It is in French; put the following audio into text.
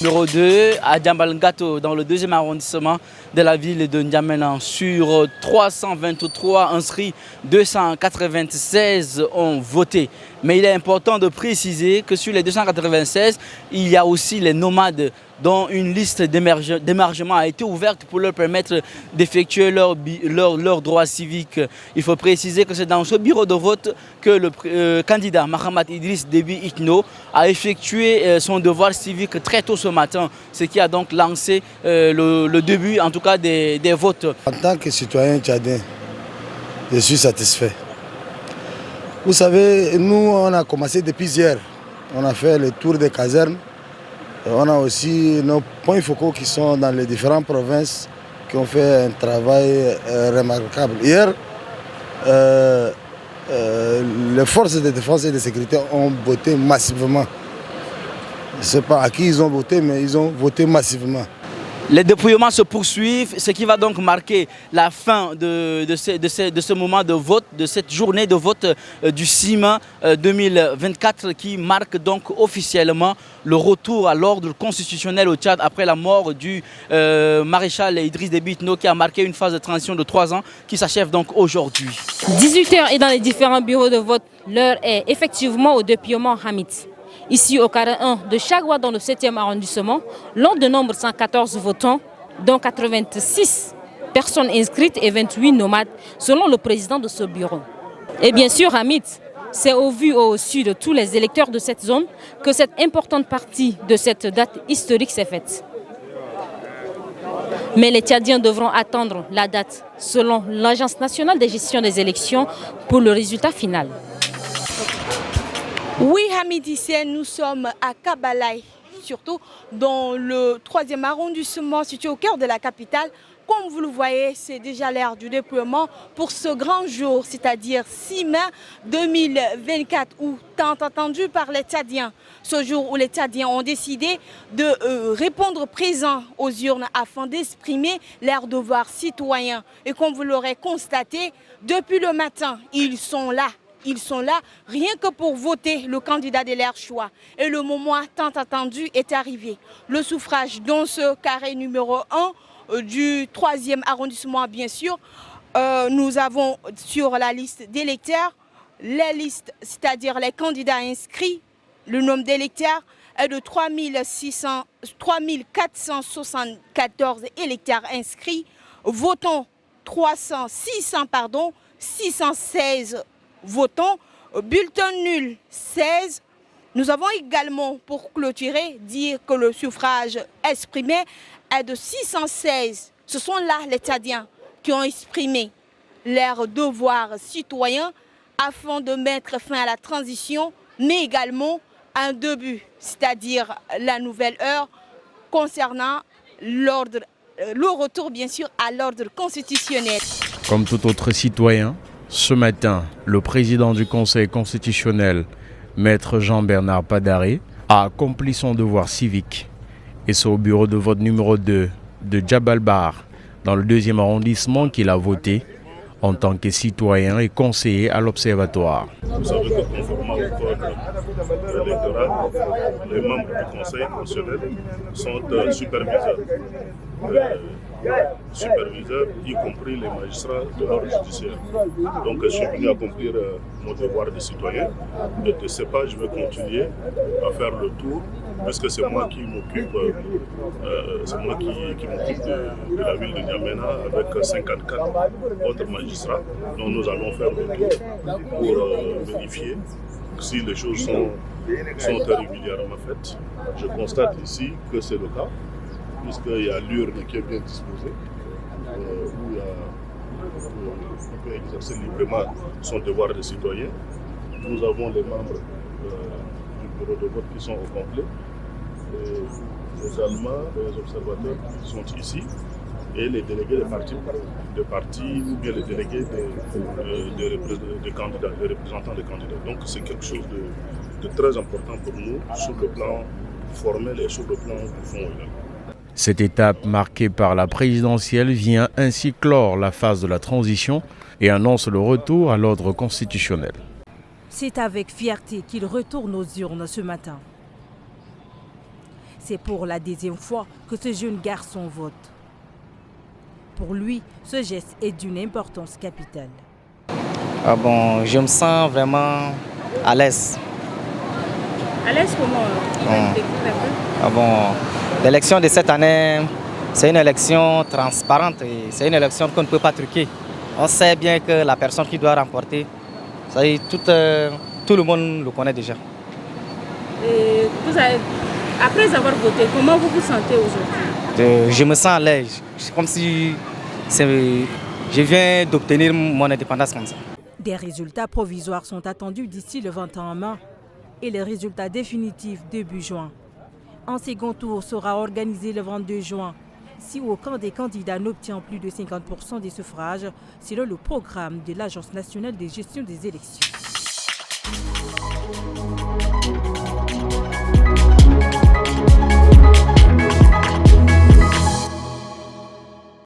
Numéro 2, à Djambalgato, dans le 2e arrondissement de la ville de N'Djamena. Sur 323 inscrits, 296 ont voté. Mais il est important de préciser que sur les 296, il y a aussi les nomades dont une liste d'émargement a été ouverte pour leur permettre d'effectuer leur droit civique. Il faut préciser que c'est dans ce bureau de vote que le candidat Mahamat Idriss Déby Itno a effectué son devoir civique très tôt ce matin, ce qui a donc lancé le début en tout cas des votes. En tant que citoyen tchadien, je suis satisfait. Vous savez, nous on a commencé depuis hier, on a fait le tour des casernes. On a aussi nos points focaux qui sont dans les différentes provinces qui ont fait un travail remarquable. Hier, les forces de défense et de sécurité ont voté massivement. Je ne sais pas à qui ils ont voté, mais ils ont voté massivement. Les dépouillements se poursuivent, ce qui va donc marquer la fin de ce moment de vote, de cette journée de vote du 6 mai 2024 qui marque donc officiellement le retour à l'ordre constitutionnel au Tchad après la mort du maréchal Idriss Déby Itno qui a marqué une phase de transition de 3 ans qui s'achève donc aujourd'hui. 18 h et dans les différents bureaux de vote, l'heure est effectivement au dépouillement Hamid. Ici au carré 1 de Chagwa dans le 7e arrondissement, l'on dénombre 114 votants, dont 86 personnes inscrites et 28 nomades, selon le président de ce bureau. Et bien sûr, Hamid, c'est au vu et au su de tous les électeurs de cette zone que cette importante partie de cette date historique s'est faite. Mais les Tchadiens devront attendre la date, selon l'Agence nationale de gestion des élections, pour le résultat final. Oui, Hamid Hissène, nous sommes à Kabalaï, surtout dans le 3e arrondissement situé au cœur de la capitale. Comme vous le voyez, c'est déjà l'heure du déploiement pour ce grand jour, c'est-à-dire 6 mai 2024, ou tant attendu par les Tchadiens. Ce jour où les Tchadiens ont décidé de répondre présent aux urnes afin d'exprimer leur devoir citoyen. Et comme vous l'aurez constaté, depuis le matin, ils sont là. Ils sont là rien que pour voter le candidat de leur choix. Et le moment tant attendu est arrivé. Le suffrage dans ce carré numéro 1 du 3e arrondissement, bien sûr. Nous avons sur la liste d'électeurs, les listes, c'est-à-dire les candidats inscrits. Le nombre d'électeurs est de 3474 électeurs inscrits. Votants 616 votants, bulletin nul 16. Nous avons également, pour clôturer, dire que le suffrage exprimé est de 616. Ce sont là les Tchadiens qui ont exprimé leur devoir citoyen afin de mettre fin à la transition, mais également un début, c'est-à-dire la nouvelle heure concernant l'ordre, le retour bien sûr à l'ordre constitutionnel. Comme tout autre citoyen, ce matin, le président du Conseil constitutionnel, Maître Jean-Bernard Padaré, a accompli son devoir civique. Et c'est au bureau de vote numéro 2 de Djabalbar, dans le 2e arrondissement, qu'il a voté en tant que citoyen et conseiller à l'Observatoire. Vous savez que conformément au code électoral, les membres du Conseil constitutionnel sont superviseurs. Superviseurs, y compris les magistrats de l'ordre judiciaire. Donc je suis venu accomplir mon devoir de citoyen. Et de ce pas, je vais continuer à faire le tour, puisque c'est moi qui m'occupe de la ville de N'Djamena avec 54 autres magistrats. Donc nous allons faire le tour pour vérifier si les choses sont régulièrement faites. Je constate ici que c'est le cas, puisqu'il y a l'urne qui est bien disposée, où il peut exercer librement son devoir de citoyen. Nous avons les membres du bureau de vote qui sont au complet, les Allemands, les observateurs qui sont ici, et les délégués des partis ou bien les délégués des candidats, les représentants des candidats. Donc c'est quelque chose de très important pour nous sur le plan formel et sur le plan du fond également. Cette étape marquée par la présidentielle vient ainsi clore la phase de la transition et annonce le retour à l'ordre constitutionnel. C'est avec fierté qu'il retourne aux urnes ce matin. C'est pour la deuxième fois que ce jeune garçon vote. Pour lui, ce geste est d'une importance capitale. Je me sens vraiment à l'aise. À l'aise comment L'élection de cette année, c'est une élection transparente et c'est une élection qu'on ne peut pas truquer. On sait bien que la personne qui doit remporter, tout le monde le connaît déjà. Et après avoir voté, comment vous vous sentez aujourd'hui? Je me sens à l'aise. C'est comme si je viens d'obtenir mon indépendance comme ça. Des résultats provisoires sont attendus d'ici le 21 mai et les résultats définitifs début juin. Un second tour sera organisé le 22 juin si aucun des candidats n'obtient plus de 50% des suffrages selon le programme de l'Agence nationale de gestion des élections.